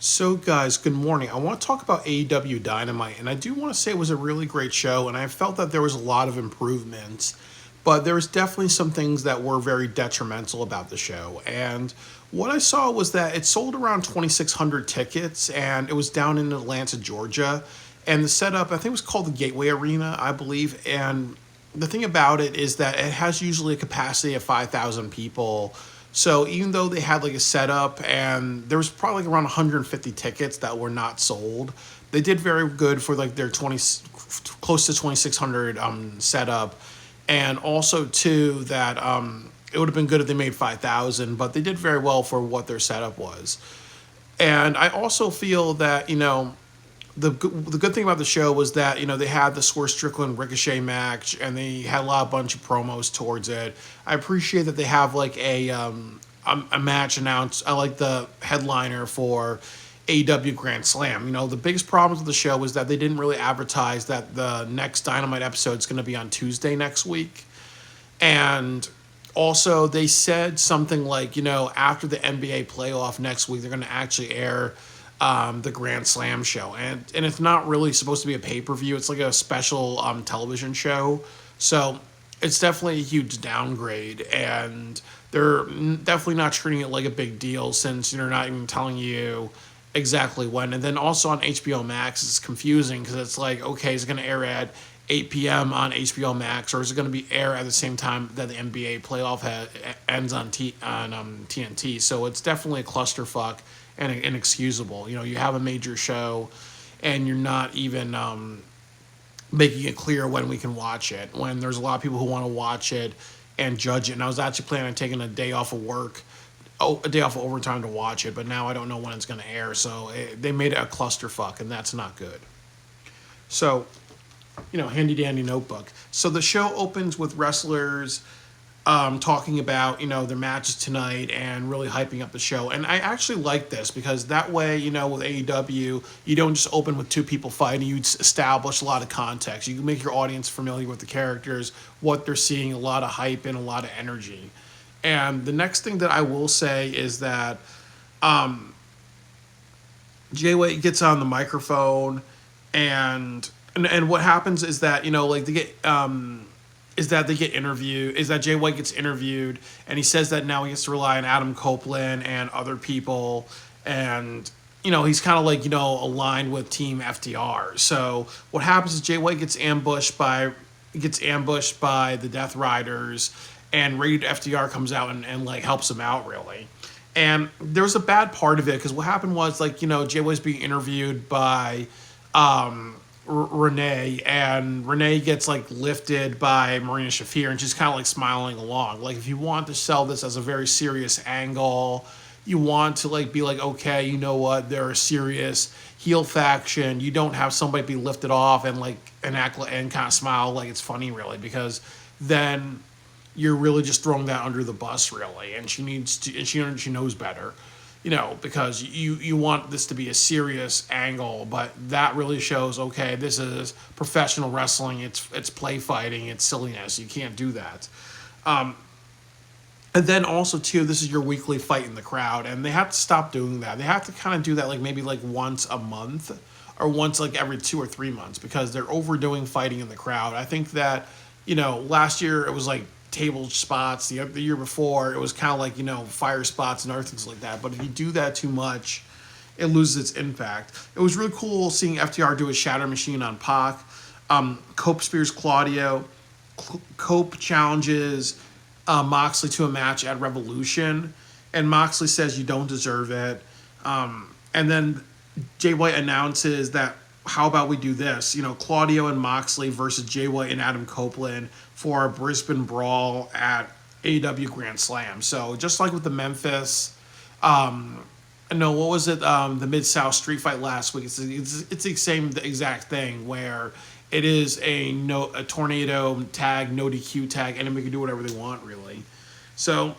So, guys, good morning. I want to talk about AEW Dynamite, and I do want to say it was a really great show, and I felt that there was a lot of improvements, but there was definitely some things that were very detrimental about the show. And what I saw was that it sold around 2,600 tickets, and it was down in Atlanta, Georgia. And the setup, I think it was called the Gateway Arena, I believe. And the thing about it is that it has usually a capacity of 5,000 people. So even though they had like a setup and there was probably like around 150 tickets that were not sold, they did very good for like their 20 close to 2,600 setup, and also too that it would have been good if they made 5,000, but they did very well for what their setup was. And I also feel that the good thing about the show was that they had the Swerve Strickland Ricochet match, and they had a bunch of promos towards it. I appreciate that they have like a match announced. I like the headliner for AEW Grand Slam. The biggest problem with the show was that they didn't really advertise that the next Dynamite episode is going to be on Tuesday next week, and also they said something like after the NBA playoff next week they're going to actually air the Grand Slam show, and it's not really supposed to be a pay-per-view. It's like a special television show, so it's definitely a huge downgrade, and they're definitely not treating it like a big deal since they're not even telling you exactly when. And then also on HBO Max, it's confusing because it's like, okay, is it going to air at 8 p.m. on HBO Max, or is it going to be air at the same time that the NBA playoff ends on TNT? So it's definitely a clusterfuck and inexcusable. You have a major show, and you're not even making it clear when we can watch it. When there's a lot of people who want to watch it and judge it. And I was actually planning on taking a day off of work, a day off of overtime to watch it, but now I don't know when it's going to air. So they made it a clusterfuck, and that's not good. So, handy dandy notebook. So the show opens with wrestlers talking about their matches tonight and really hyping up the show. And I actually like this because that way with AEW you don't just open with two people fighting. You establish a lot of context. You can make your audience familiar with the characters, what they're seeing, a lot of hype and a lot of energy. And the next thing that I will say is that Jay White gets on the microphone, and what happens is that they get interviewed, is that Jay White gets interviewed, and he says that now he has to rely on Adam Copeland and other people, and he's kind of like aligned with Team FTR. So what happens is Jay White gets ambushed by the Death Riders, and Rated FTR comes out and like helps him out really. And there was a bad part of it because what happened was Jay White's being interviewed by Renee, and Renee gets like lifted by Marina Shafir, and she's kind of like smiling along. Like, if you want to sell this as a very serious angle, you want to like be like, okay, you know what, they're a serious heel faction. You don't have somebody be lifted off and like and act and kind of smile like it's funny really, because then you're really just throwing that under the bus really. And she needs to, and she knows better. Because you want this to be a serious angle, but that really shows, okay, this is professional wrestling, it's play fighting, it's silliness, you can't do that. And then also, too, this is your weekly fight in the crowd, and they have to stop doing that. They have to kind of do that, like, maybe, like, once a month, or once, like, every 2 or 3 months, because they're overdoing fighting in the crowd. I think that, last year it was, like, table spots. The year before, it was kind of like, fire spots and other things like that. But if you do that too much, it loses its impact. It was really cool seeing FTR do a shatter machine on Pac. Cope spears Claudio. Cope challenges Moxley to a match at Revolution, and Moxley says you don't deserve it. And then Jay White announces that, how about we do this? Claudio and Moxley versus Jay White and Adam Copeland for a Brisbane Brawl at AEW Grand Slam. So just like with the Memphis, what was it? The Mid-South Street Fight last week. It's the same exact thing where it is a tornado tag, no DQ tag, and they can do whatever they want really. So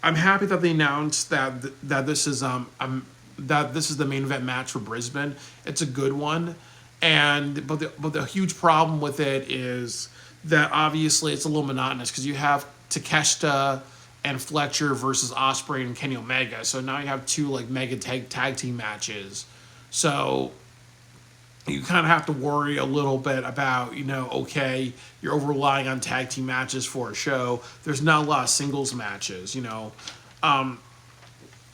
I'm happy that they announced that this is the main event match for Brisbane. It's a good one, but the huge problem with it is that obviously it's a little monotonous because you have Takeshita and Fletcher versus Ospreay and Kenny Omega. So now you have two like mega tag team matches. So you kind of have to worry a little bit about, okay, you're over relying on tag team matches for a show. There's not a lot of singles matches.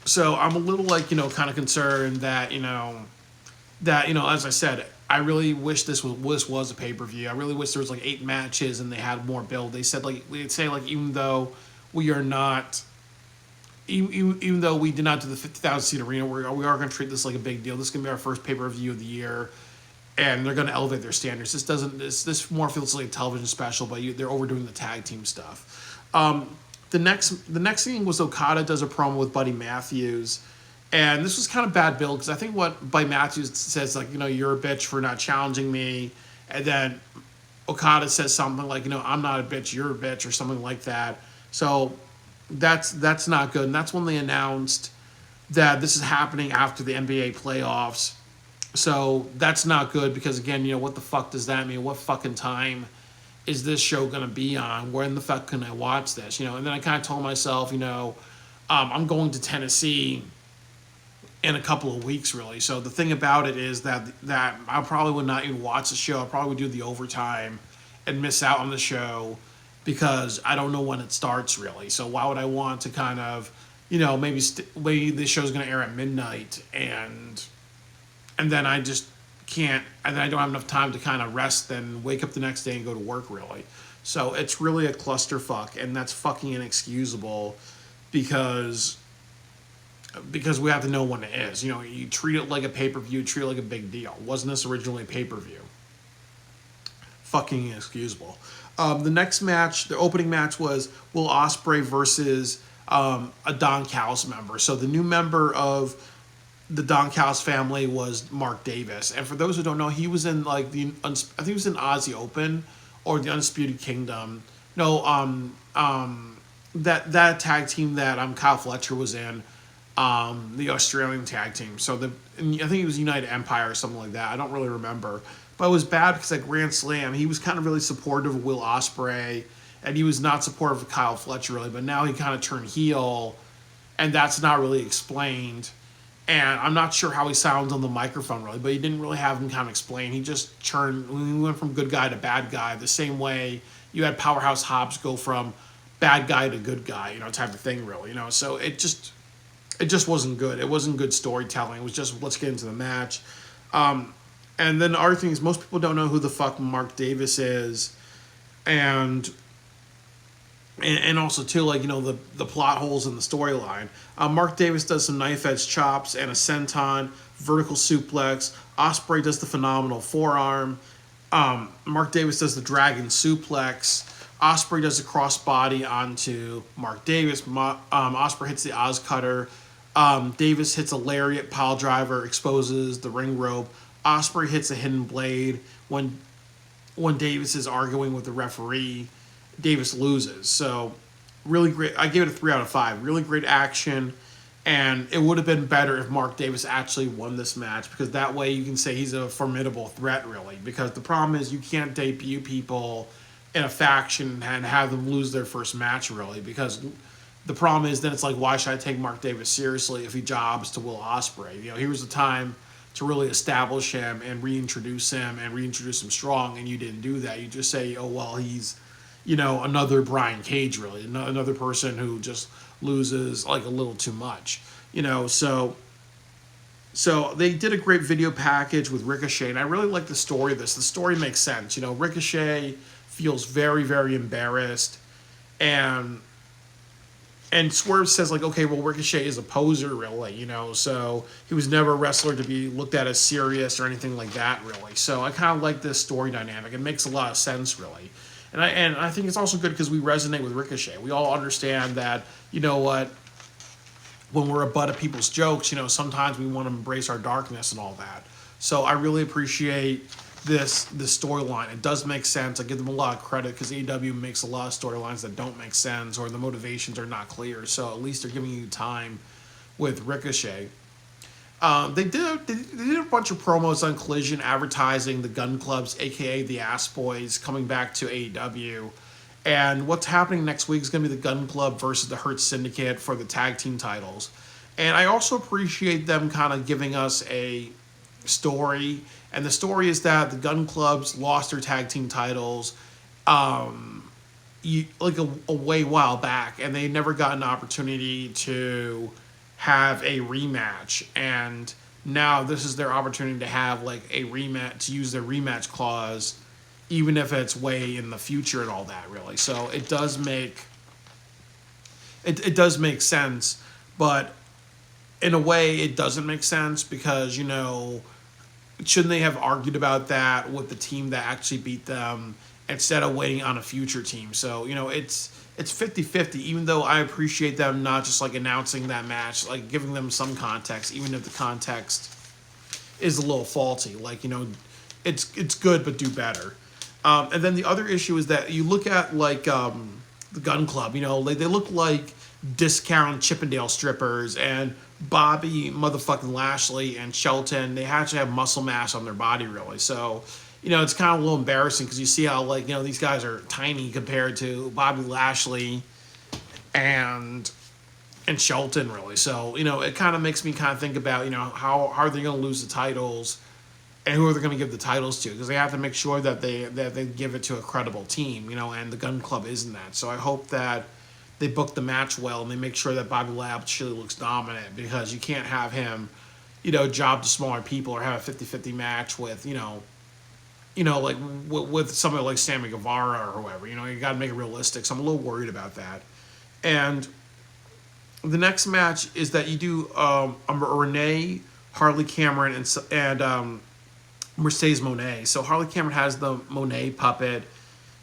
So I'm a little like, kind of concerned that, as I said, I really wish this was a pay-per-view. I really wish there was like 8 matches and they had more build. They said like, they'd say like, even though we are not, even though we did not do the 50,000 seat arena, we are going to treat this like a big deal. This is going to be our first pay-per-view of the year, and they're going to elevate their standards. This more feels like a television special, but they're overdoing the tag team stuff. The next thing was Okada does a promo with Buddy Matthews, and this was kind of bad build because I think what Buddy Matthews says, like, you're a bitch for not challenging me, and then Okada says something like, I'm not a bitch, you're a bitch, or something like that. So that's not good. And that's when they announced that this is happening after the NBA playoffs. So that's not good because, again, what the fuck does that mean? What fucking time is this show going to be on? When the fuck can I watch this? And then I kind of told myself, I'm going to Tennessee in a couple of weeks, really. So the thing about it is that I probably would not even watch the show. I probably would do the overtime and miss out on the show because I don't know when it starts, really. So why would I want to kind of, maybe this show's going to air at midnight and then I just can't, and then I don't have enough time to kind of rest and wake up the next day and go to work, really. So it's really a clusterfuck, and that's fucking inexcusable because we have to know when it is. You treat it like a pay-per-view, treat it like a big deal. Wasn't this originally a pay-per-view? Fucking inexcusable. The next match, the opening match, was Will Ospreay versus a Don Callis member. So the new member of the Don Callis family was Mark Davis. And for those who don't know, he was in like I think he was in Aussie Open or the Undisputed Kingdom. No, that tag team that Kyle Fletcher was in, the Australian tag team. So I think it was United Empire or something like that. I don't really remember. But it was bad because at Grand Slam, he was kind of really supportive of Will Ospreay, and he was not supportive of Kyle Fletcher, really. But now he kind of turned heel, and that's not really explained. And I'm not sure how he sounds on the microphone, really, but he didn't really have him kind of explain. He just we went from good guy to bad guy, the same way you had Powerhouse Hobbs go from bad guy to good guy, type of thing, really. So it just wasn't good. It wasn't good storytelling. It was just, let's get into the match. And then the other thing is, most people don't know who the fuck Mark Davis is. And also, too, like, the plot holes in the storyline. Mark Davis does some knife edge chops and a senton, vertical suplex. Ospreay does the phenomenal forearm. Mark Davis does the dragon suplex. Ospreay does the crossbody onto Mark Davis. Ospreay hits the Oz cutter. Davis hits a lariat pile driver, exposes the ring rope. Ospreay hits a hidden blade. When Davis is arguing with the referee, Davis loses. So really great. I gave it a 3 out of 5. Really great action. And it would have been better if Mark Davis actually won this match, because that way you can say he's a formidable threat, really. Because the problem is you can't debut people in a faction and have them lose their first match, really. Because the problem is then it's like, why should I take Mark Davis seriously if he jobs to Will Ospreay? Here's the time to really establish him and reintroduce him strong, and you didn't do that. You just say, oh, well, he's, another Brian Cage, really. Another person who just loses, like, a little too much. So they did a great video package with Ricochet, and I really like the story of this. The story makes sense. Ricochet feels very, very embarrassed, and Swerve says, like, okay, well, Ricochet is a poser, really, so he was never a wrestler to be looked at as serious or anything like that, really. So I kind of like this story dynamic. It makes a lot of sense, really. And I think it's also good because we resonate with Ricochet. We all understand that, when we're a butt of people's jokes, sometimes we want to embrace our darkness and all that. So I really appreciate this storyline. It does make sense. I give them a lot of credit because AEW makes a lot of storylines that don't make sense or the motivations are not clear. So at least they're giving you time with Ricochet. They did a bunch of promos on Collision advertising the Gun Clubs, a.k.a. the Ass Boys, coming back to AEW. And what's happening next week is going to be the Gun Club versus the Hurt Syndicate for the tag team titles. And I also appreciate them kind of giving us a story. And the story is that the Gun Clubs lost their tag team titles like a way while back, and they never got an opportunity to have a rematch. And now this is their opportunity to have like a rematch, to use their rematch clause, even if it's way in the future and all that. Really, so it does make sense, but in a way it doesn't make sense because shouldn't they have argued about that with the team that actually beat them instead of waiting on a future team? So, it's 50-50, even though I appreciate them not just like announcing that match, like giving them some context, even if the context is a little faulty. Like, it's good, but do better. And then the other issue is that you look at like the Gun Club, they look like discount Chippendale strippers, and Bobby motherfucking Lashley and Shelton, they actually have muscle mass on their body, really. So, it's kind of a little embarrassing because you see how, like, these guys are tiny compared to Bobby Lashley and Shelton, really. So, it kind of makes me kind of think about, how are they going to lose the titles and who are they going to give the titles to? Because they have to make sure that they give it to a credible team, and the Gun Club isn't that. So I hope that they book the match well and they make sure that Bobby Lashley looks dominant, because you can't have him, job to smaller people or have a 50-50 match with, like with somebody like Sammy Guevara or whoever. You got to make it realistic. So I'm a little worried about that. And the next match is that you do a Renee, Harley Cameron, and Mercedes Moné. So Harley Cameron has the Moné puppet,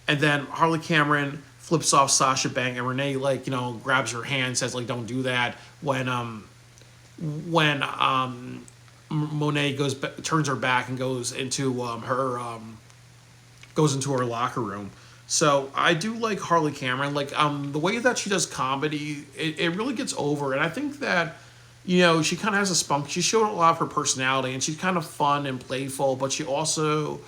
and then Harley Cameron flips off Sasha Banks, and Renee grabs her hand and says don't do that when Moné turns her back and goes into her locker room. So I do like Harley Cameron. The way that she does comedy, it really gets over, and I think that she kind of has a spunk. She showed a lot of her personality, and she's kind of fun and playful, but she also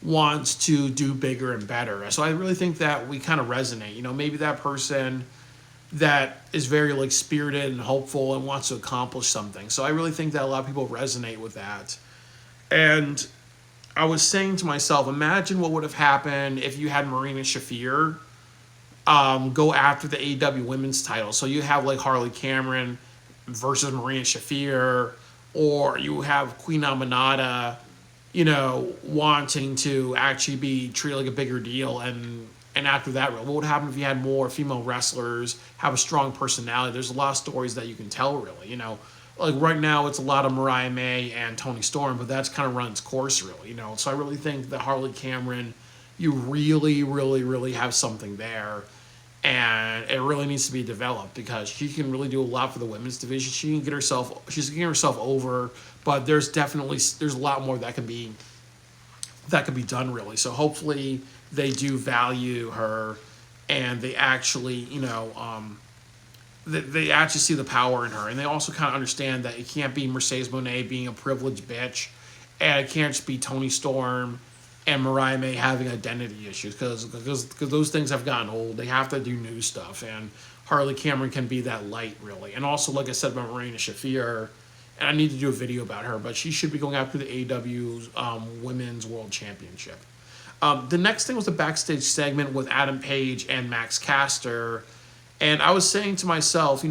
wants to do bigger and better. So I really think that we kind of resonate. Maybe that person that is very spirited and hopeful and wants to accomplish something. So I really think that a lot of people resonate with that. And I was saying to myself, imagine what would have happened if you had Marina Shafir go after the AEW women's title. So you have Harley Cameron versus Marina Shafir, or you have Queen Aminata, wanting to actually be treated like a bigger deal. And after that, what would happen if you had more female wrestlers have a strong personality? There's a lot of stories that you can tell, really. Right now it's a lot of Mariah May and Toni Storm, but that's kind of run its course, really. So I really think that Harley Cameron, you really, really, really have something there. And it really needs to be developed because she can really do a lot for the women's division. She's getting herself over, but there's a lot more that can be done, really. So hopefully they do value her, and they actually they actually see the power in her, and they also kind of understand that it can't be Mercedes Moné being a privileged bitch, and it can't just be Toni Storm and Mariah May having identity issues, because those things have gotten old. They have to do new stuff, and Harley Cameron can be that light, really. And also, like I said about Marina Shafir, and I need to do a video about her, but she should be going after the AEW's Women's World Championship. The next thing was a backstage segment with Adam Page and Max Caster, and I was saying to myself,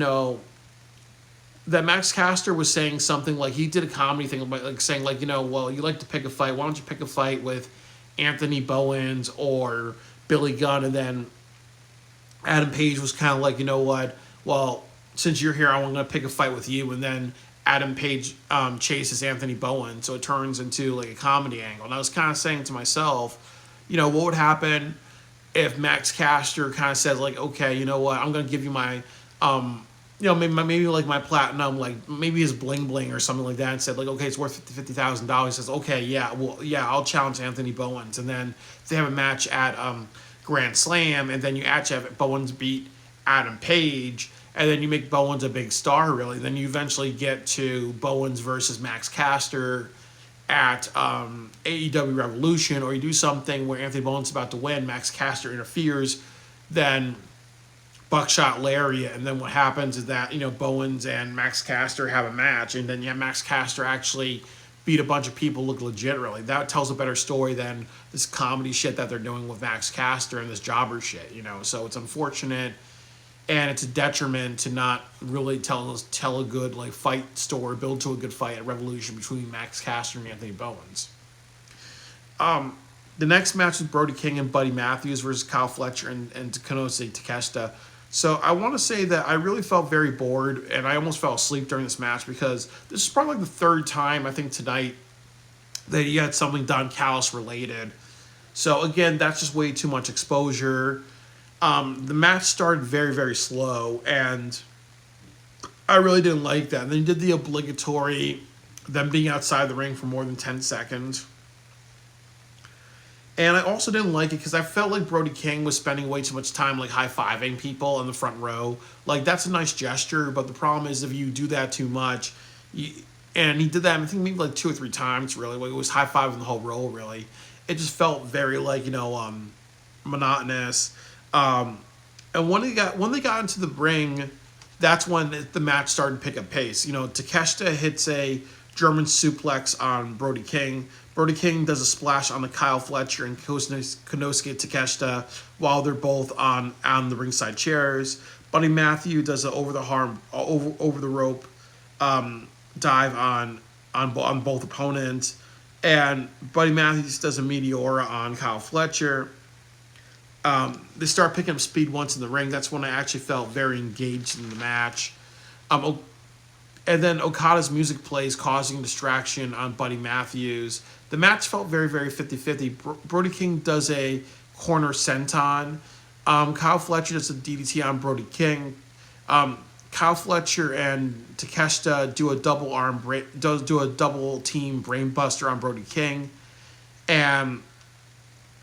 that Max Caster was saying something he did a comedy thing about saying well, you like to pick a fight. Why don't you pick a fight with Anthony Bowens or Billy Gunn? And then Adam Page was kind of you know what? Well, since you're here, I'm going to pick a fight with you. And then Adam Page chases Anthony Bowens, so it turns into a comedy angle. And I was kind of saying to myself, what would happen if Max Caster kind of says okay, you know what? I'm going to give you my maybe my platinum, maybe his bling bling or something like that, and said okay, it's worth $50,000. He says, okay, yeah, I'll challenge Anthony Bowens, and then they have a match at Grand Slam, and then you actually have Bowens beat Adam Page, and then you make Bowens a big star, really. Then you eventually get to Bowens versus Max Caster at AEW Revolution, or you do something where Anthony Bowens is about to win, Max Caster interferes, then Buckshot Lariat, and then what happens is that Bowens and Max Caster have a match, and then Max Caster actually beat a bunch of people, look legit. Really, that tells a better story than this comedy shit that they're doing with Max Caster and this jobber shit. So it's unfortunate, and it's a detriment to not really tell a good fight story, build to a good fight at Revolution between Max Caster and Anthony Bowens. The next match was Brody King and Buddy Matthews versus Kyle Fletcher and Konosuke Takeshita. So I want to say that I really felt very bored, and I almost fell asleep during this match because this is probably the third time I think tonight that you had something Don Callis related. So again, that's just way too much exposure. The match started very, very slow, and I really didn't like that. And then you did the obligatory, them being outside the ring for more than 10 seconds. And I also didn't like it because I felt like Brody King was spending way too much time high-fiving people in the front row. That's a nice gesture, but the problem is if you do that too much, and he did that I think maybe 2 or 3 times really. It was high-fiving the whole row really. It just felt very monotonous. And when they got into the ring, that's when the match started to pick up pace. Takeshita hits a German suplex on Brody King. Brody King does a splash on the Kyle Fletcher and Konosuke Takeshita while they're both on the ringside chairs. Buddy Matthews does an over the rope dive on both opponents, and Buddy Matthews does a Meteora on Kyle Fletcher. They start picking up speed once in the ring. That's when I actually felt very engaged in the match. And then Okada's music plays, causing distraction on Buddy Matthews. The match felt very, very 50-50. Brody King does a corner senton. Kyle Fletcher does a DDT on Brody King. Kyle Fletcher and Takeshita do a double team brainbuster on Brody King. And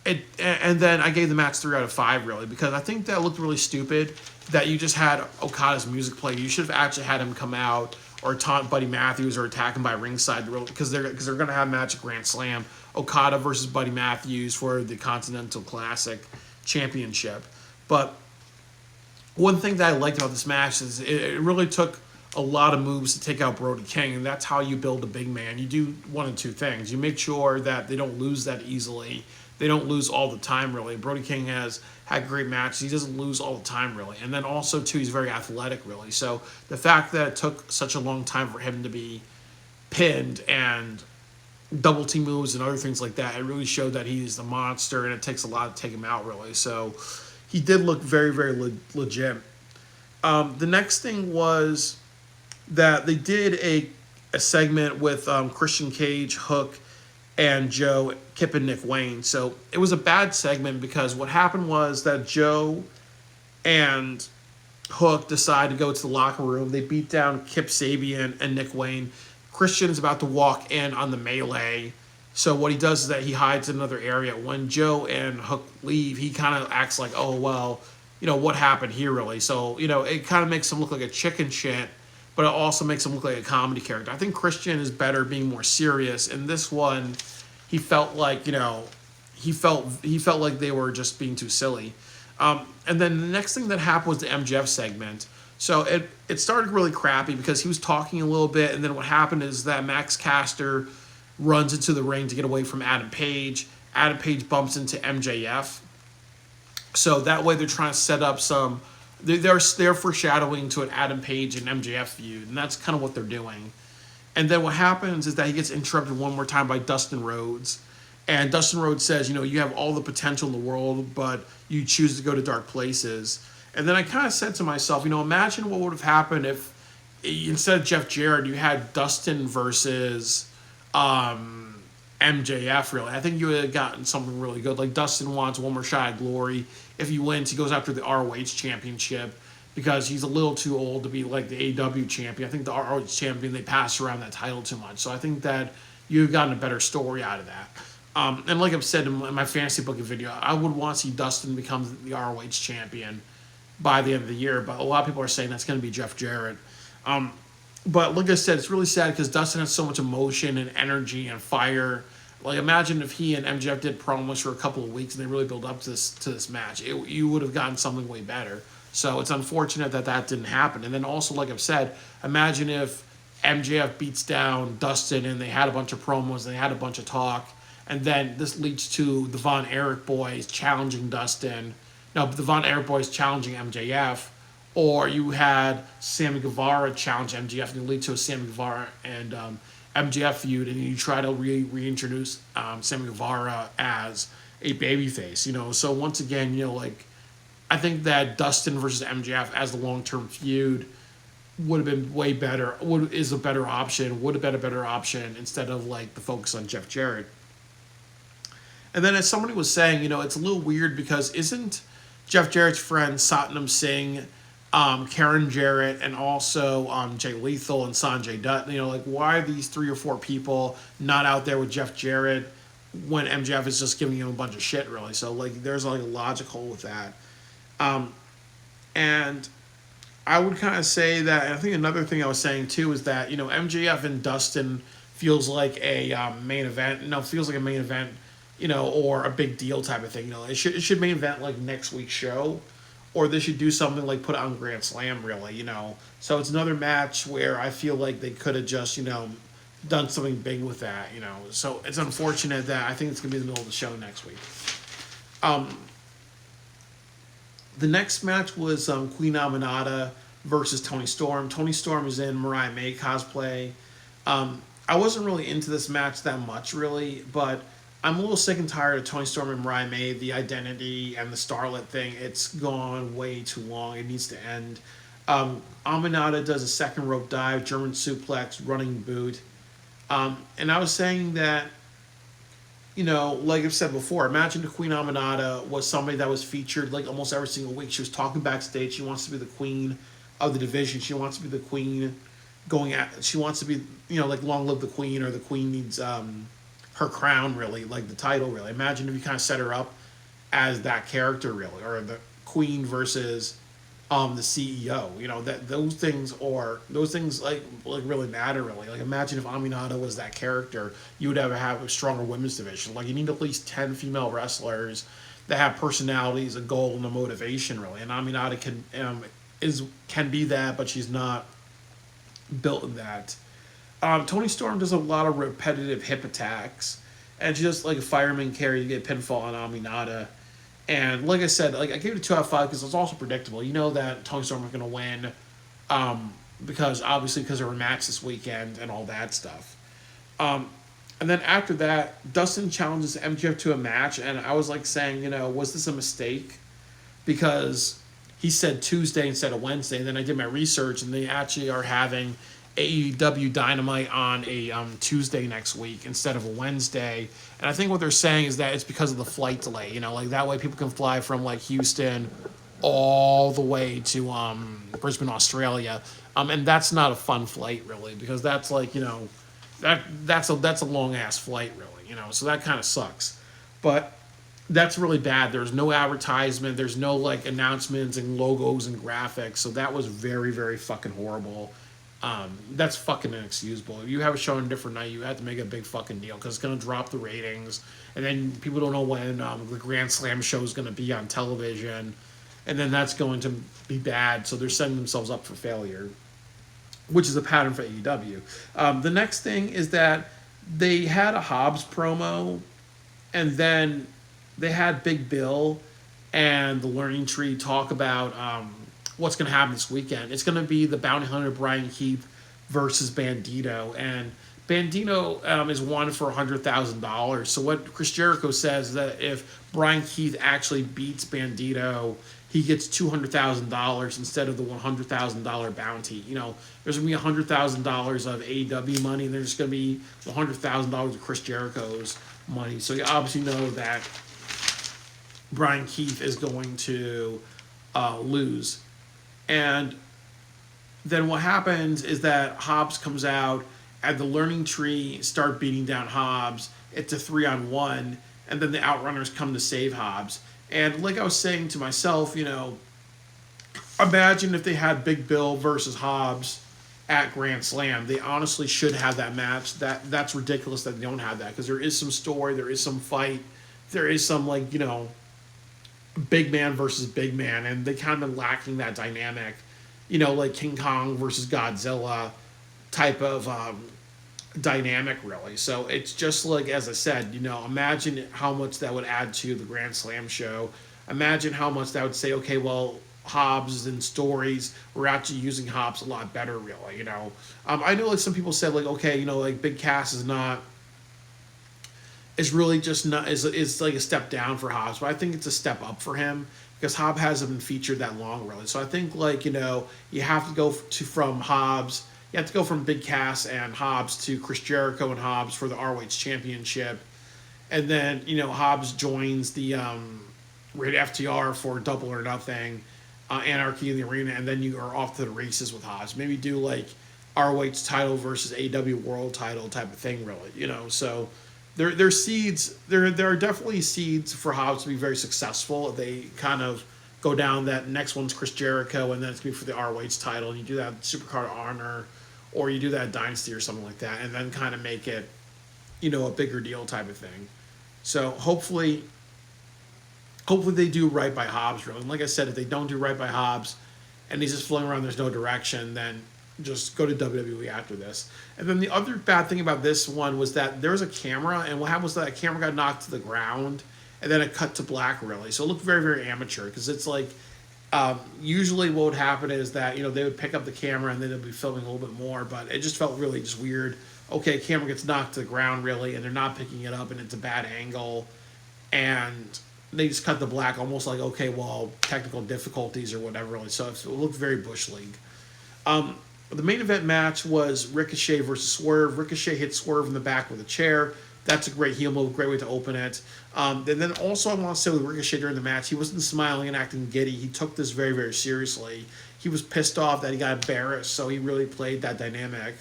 then I gave the match 3 out of 5 really, because I think that looked really stupid that you just had Okada's music play. You should have actually had him come out or taunt Buddy Matthews or attack him by ringside because they're going to have a match at Grand Slam. Okada versus Buddy Matthews for the Continental Classic Championship. But one thing that I liked about this match is it really took a lot of moves to take out Brody King, and that's how you build a big man. You do one of two things. You make sure that they don't lose that easily. They don't lose all the time, really. Brody King has had great matches. He doesn't lose all the time, really. And then also, too, he's very athletic, really. So the fact that it took such a long time for him to be pinned and double team moves and other things like that, it really showed that he's the monster, and it takes a lot to take him out, really. So he did look very, very legit. The next thing was that they did a segment with Christian Cage, Hook, and Joe, Kip, and Nick Wayne. So it was a bad segment because what happened was that Joe and Hook decided to go to the locker room. They beat down Kip Sabian and Nick Wayne. Christian is about to walk in on the melee. So what he does is that he hides in another area. When Joe and Hook leave, he kind of acts like, oh, well, what happened here, really? So, it kind of makes him look like a chicken shit, but it also makes him look like a comedy character. I think Christian is better being more serious. In this one, he felt like, he felt like they were just being too silly. And then the next thing that happened was the MJF segment. So it started really crappy because he was talking a little bit, and then what happened is that Max Caster runs into the ring to get away from Adam Page. Adam Page bumps into MJF. So that way they're trying to set up some... They're foreshadowing to an Adam Page and MJF feud, and that's kind of what they're doing. And then what happens is that he gets interrupted one more time by Dustin Rhodes. And Dustin Rhodes says, you have all the potential in the world, but you choose to go to dark places. And then I kind of said to myself, imagine what would have happened if instead of Jeff Jarrett, you had Dustin versus MJF, really. I think you would have gotten something really good. Like, Dustin wants one more shot at glory. If he wins, he goes after the ROH championship because he's a little too old to be like the AEW champion. I think the ROH champion, they pass around that title too much. So I think that you've gotten a better story out of that. And like I've said in my fantasy booking video, I would want to see Dustin become the ROH champion by the end of the year. But a lot of people are saying that's going to be Jeff Jarrett. But like I said, it's really sad because Dustin has so much emotion and energy and fire Like, imagine if he and MJF did promos for a couple of weeks and they really built up to this match. You would have gotten something way better. So it's unfortunate that that didn't happen. And then also, like I've said, imagine if MJF beats down Dustin and they had a bunch of promos and they had a bunch of talk, and then this leads to the Von Erich boys challenging Dustin. No, the Von Erich boys challenging MJF, or you had Sammy Guevara challenge MJF and it lead to a Sammy Guevara and MJF feud, and you try to reintroduce Sammy Guevara as a babyface. So once again, like, I think that Dustin versus MJF as the long-term feud would have been way better. Is a better option. Would have been a better option instead of like the focus on Jeff Jarrett. And then, as somebody was saying, it's a little weird because isn't Jeff Jarrett's friend Satnam Singh, Karen Jarrett, and also Jay Lethal and Sanjay Dutt, like, why are these 3 or 4 people not out there with Jeff Jarrett when MJF is just giving him a bunch of shit, really? So, like, there's like a logic hole with that. And I would kind of say that, and I think another thing I was saying too is that, MJF and Dustin feels like a main event. No, feels like a main event, or a big deal type of thing. It should main event like next week's show, or they should do something like put it on Grand Slam, really. So it's another match where I feel like they could have just, done something big with that. So it's unfortunate that I think it's gonna be in the middle of the show next week. The next match was Queen Aminata versus Toni Storm. Toni Storm is in Mariah May cosplay. I wasn't really into this match that much, really, but I'm a little sick and tired of Toni Storm and Mariah May, the identity and the starlet thing. It's gone way too long. It needs to end. Aminata does a second rope dive, German suplex, running boot. And I was saying that, like I've said before, imagine if Queen Aminata was somebody that was featured like almost every single week. She was talking backstage. She wants to be the queen of the division. She wants to be the queen she wants to be, like, long live the queen, or the queen needs her crown, really, like the title, really. Imagine if you kind of set her up as that character, really, or the queen versus the CEO. That those things like really matter, really. Like, imagine if Aminata was that character, you would have a stronger women's division. Like, you need at least 10 female wrestlers that have personalities, a goal, and a motivation, really. And Aminata can be that, but she's not built in that. Toni Storm does a lot of repetitive hip attacks, and she just like a fireman carry to get pinfall on Aminata. And like I said, like, I gave it a 2 out of 5 because it's also predictable. That Toni Storm is going to win, because of her match this weekend and all that stuff. And then after that, Dustin challenges MJF to a match, and I was like saying, was this a mistake? Because he said Tuesday instead of Wednesday, and then I did my research, and they actually are having AEW Dynamite on a Tuesday next week instead of a Wednesday. And I think what they're saying is that it's because of the flight delay. Like, that way people can fly from like Houston all the way to Brisbane, Australia. And that's not a fun flight, really, because that's like, that's a long ass flight, really. So that kind of sucks. But that's really bad. There's no advertisement. There's no like announcements and logos and graphics. So that was very, very fucking horrible. That's fucking inexcusable. If you have a show on a different night, you have to make a big fucking deal because it's going to drop the ratings. And then people don't know when the Grand Slam show is going to be on television. And then that's going to be bad. So they're setting themselves up for failure, which is a pattern for AEW. The next thing is that they had a Hobbs promo, and then they had Big Bill and the Learning Tree talk about what's going to happen this weekend. It's going to be the bounty hunter Brian Keith versus Bandito, and Bandito is one for $100,000. So what Chris Jericho says is that if Brian Keith actually beats Bandito, he gets $200,000 instead of the $100,000 bounty. There's going to be $100,000 of AEW money, and there's going to be $100,000 of Chris Jericho's money. So you obviously know that Brian Keith is going to lose. And then what happens is that Hobbs comes out, and the Learning Tree start beating down Hobbs. It's a 3-on-1, and then the Outrunners come to save Hobbs. And like I was saying to myself, imagine if they had Big Bill versus Hobbs at Grand Slam. They honestly should have that match. That's ridiculous that they don't have that, because there is some story, there is some fight, there is some, like, big man versus big man, and they kind of been lacking that dynamic, like King Kong versus Godzilla type of dynamic, really. So it's just like, as I said, imagine how much that would add to the Grand Slam show. Imagine how much that would say, okay, well, Hobbs and stories, we're actually using Hobbs a lot better, really. I know, like, some people said, like, okay, like, Big Cass is really just not is like a step down for Hobbs, but I think it's a step up for him, because Hobbs hasn't been featured that long, really. So I think, like, you have to go from Hobbs. You have to go from Big Cass and Hobbs to Chris Jericho and Hobbs for the ROH Championship, and then Hobbs joins the Rated FTR for Double or Nothing, Anarchy in the Arena, and then you are off to the races with Hobbs. Maybe do, like, ROH title versus AEW World title type of thing, really. So there's seeds. There are definitely seeds for Hobbs to be very successful. They kind of go down that next one's Chris Jericho, and then it's going to be for the ROH title, and you do that Supercard of Honor, or you do that Dynasty or something like that, and then kind of make it, a bigger deal type of thing. So hopefully they do right by Hobbs, really. And like I said, if they don't do right by Hobbs, and he's just floating around, there's no direction, then just go to WWE after this. And then the other bad thing about this one was that there was a camera, and what happened was that camera got knocked to the ground, and then it cut to black, really. So it looked very, very amateur, because it's like, usually what would happen is that, they would pick up the camera and then they'd be filming a little bit more, but it just felt really just weird. Okay, camera gets knocked to the ground, really, and they're not picking it up, and it's a bad angle, and they just cut the black, almost like, okay, well, technical difficulties or whatever, really. So it looked very Bush League. The main event match was Ricochet versus Swerve. Ricochet hit Swerve in the back with a chair. That's a great heel move, great way to open it. And then also I want to say with Ricochet during the match, he wasn't smiling and acting giddy. He took this very, very seriously. He was pissed off that he got embarrassed, so he really played that dynamic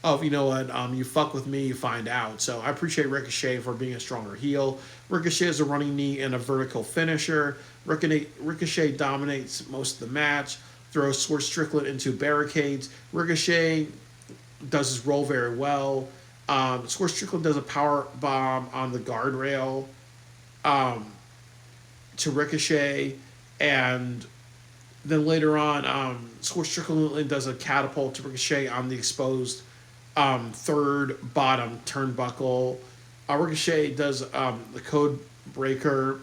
of, you fuck with me, you find out. So I appreciate Ricochet for being a stronger heel. Ricochet is a running knee and a vertical finisher. Ricochet dominates most of the match, throws Swerve Strickland into barricades. Ricochet does his role very well. Swerve Strickland does a power bomb on the guardrail to Ricochet, and then later on, Swerve Strickland does a catapult to Ricochet on the exposed third bottom turnbuckle. Ricochet does the code breaker.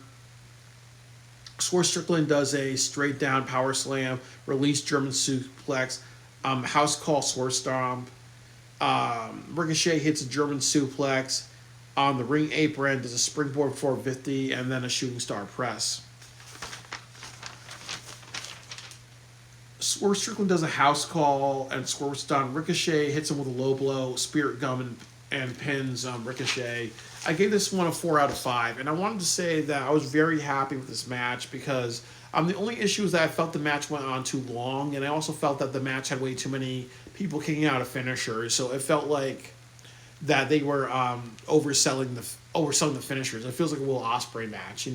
Swerve Strickland does a straight down power slam, release German suplex, house call Swerve stomp. Ricochet hits a German suplex on the ring apron, does a springboard 450, and then a shooting star press. Swerve Strickland does a house call and Swerve stun. Ricochet hits him with a low blow, spirit gum, and pins Ricochet. I gave this one a 4 out of 5, and I wanted to say that I was very happy with this match, because the only issue is that I felt the match went on too long, and I also felt that the match had way too many people kicking out of finishers, so it felt like that they were overselling the finishers. It feels like a Will Ospreay match.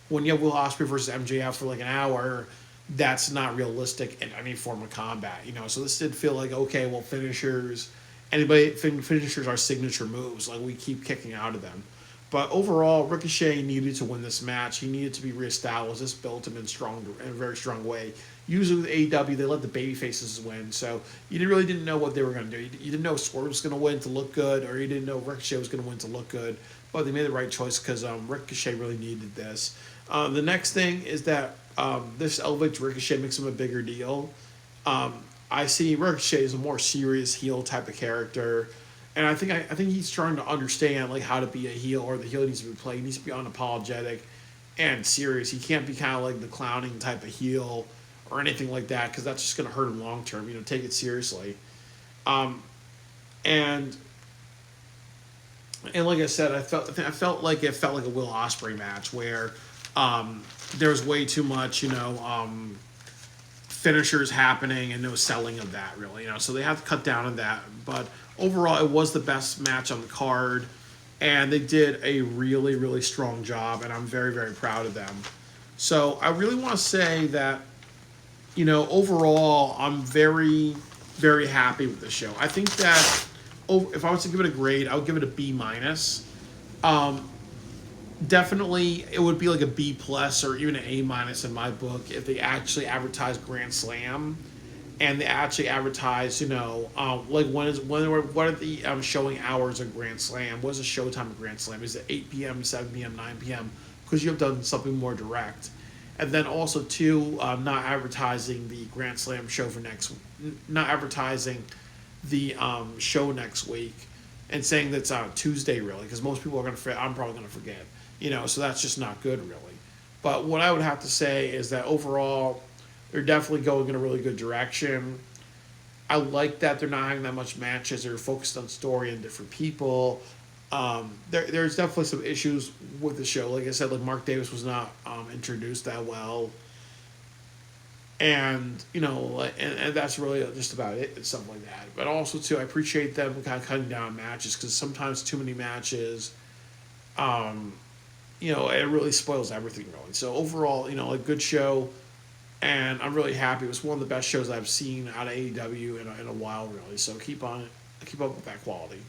When you have Will Ospreay versus MJF for like an hour, that's not realistic in any form of combat. So this did feel like, okay, well, finishers are signature moves. Like, we keep kicking out of them. But overall, Ricochet needed to win this match. He needed to be reestablished. This built him in a very strong way. Usually with AEW, they let the babyfaces win, so you really didn't know what they were going to do. You didn't know Swerve was going to win to look good, or you didn't know Ricochet was going to win to look good. But they made the right choice, because Ricochet really needed this. The next thing is that this elevates Ricochet, makes him a bigger deal. I see Ricochet as a more serious heel type of character, and I think he's trying to understand, like, how to be a heel, or the heel needs to be played. He needs to be unapologetic and serious. He can't be kind of like the clowning type of heel or anything like that, because that's just going to hurt him long term. Take it seriously. And like I said, I felt like it felt like a Will Ospreay match where there was way too much, finishers happening and no selling of that, really. So they have to cut down on that. But overall, it was the best match on the card, and they did a really, really strong job, and I'm very, very proud of them. So I really want to say that, overall, I'm very very happy with the show. I think that if I was to give it a grade, I would give it a B minus. Um, Definitely, it would be like a B plus or even an A minus in my book if they actually advertised Grand Slam, and they actually advertise, like what are the showing hours of Grand Slam? What's the showtime of Grand Slam? Is it 8 p.m., 7 p.m., 9 p.m.? Because you have done something more direct, and then also too, not advertising the Grand Slam show for not advertising the show next week, and saying that's on Tuesday really, because most people are gonna forget. I'm probably gonna forget, so that's just not good really. But what I would have to say is that overall, they're definitely going in a really good direction. I like that they're not having that much matches. They're focused on story and different people. There's definitely some issues with the show. Like I said, like Mark Davis was not introduced that well, and and that's really just about it and stuff like that. But also too, I appreciate them kind of cutting down matches because sometimes too many matches, um, it really spoils everything really. So overall, a good show, and I'm really happy. It was one of the best shows I've seen out of AEW in a while, really. So keep up with that quality.